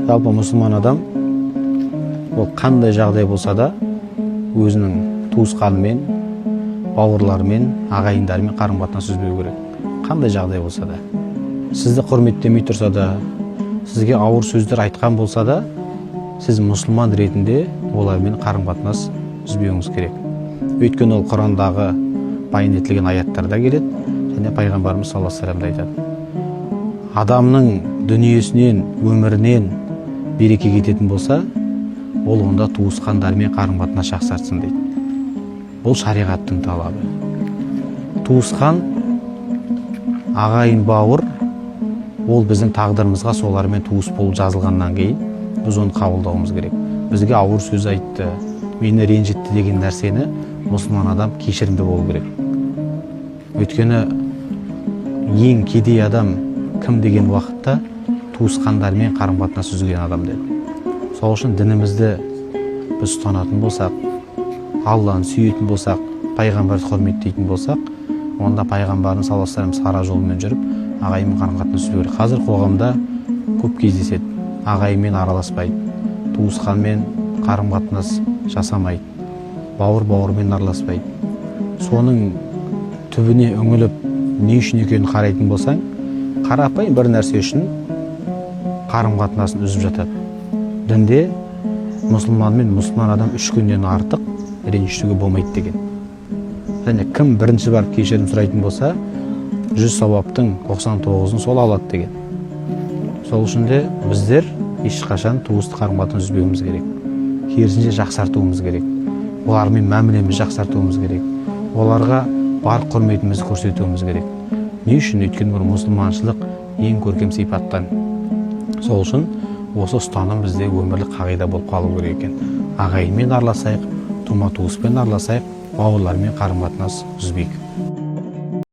Жалпы мұсылман адам ол қандай жағдай болса да өзінің туысқанымен, бауырларымен, ағайындарымен қарым-қатынас үзбеу керек. Қандай жағдай болса да. Сізді құрметтемей тұрса да, сізге ауыр сөздер айтқан болса да, сіз мұсылман ретінде олармен қарым-қатынас үзбеуіңіз керек. Өйткені ол Құрандағы баян етілген аяттарда келеді, және пайғамбарымыз саллаллаху алейхи ва саллям айтады. Адамның дүниесінен, өмірінен береке кететін болса, ол онда туысқандармен қарым-қатынас жақсартсын дейді. Бұл шариғаттың талабы. Туысқан, ағайын, бауыр, ол біздің тағдырымызға солармен туыс болып жазылғаннан кейін біз оны қабылдауымыз керек. Бізге ауыр сөз айтты, мені ренжітті деген нәрсені мұсылман адам кешірімді болу керек. Өйткені ең кедей адам кім деген уақытта туысқандармен қарым-қатынас үзген адам деді. Сол үшін дінімізді біз ұстанатын болсақ, Алланы сүйетін болсақ, пайғамбарды құрметтейтін болсақ, онда пайғамбардың саллаллаху алейхи ва саллям сара жолымен жүріп, ағайынмен қарым-қатынас үзбеу керек. Қазір қоғамда көп кездеседі. Ағайынмен араласпайды, туысқанмен қарым-қатынас жасамайды, бауырмен араласпайды. Соның түбіне үңіліп, не үшін екенін қарайтын болсаң, қарапайым бір нәрсе үшін қарым-қатынасын үзіп жатады. Дінде мұсылман мен мұсылман адам 3 күннен артық ренжісуге болмайды деген. Және кім бірінші барып кешірім сұрайтын болса, 100 сауаптың 99-ын сол алады деген. Сол үшін де біздер ешқашан туыстық қарым-қатынас үзбеуіміз керек. Керісінше жақсартуымыз керек. Олармен мәмілемізді жақсартуымыз керек. Оларға бар құрметімізді көрсетуіміз керек. Не үшін? Өйткені бұл мұсылманшылық ең көркем сипаттан. Сол үшін осы ұстаным бізде өмірлік қағида болып қалу керек екен. Ағайынмен араласайық, тума-туыспен араласайық, бауырлармен қарым-қатынас үзбейік.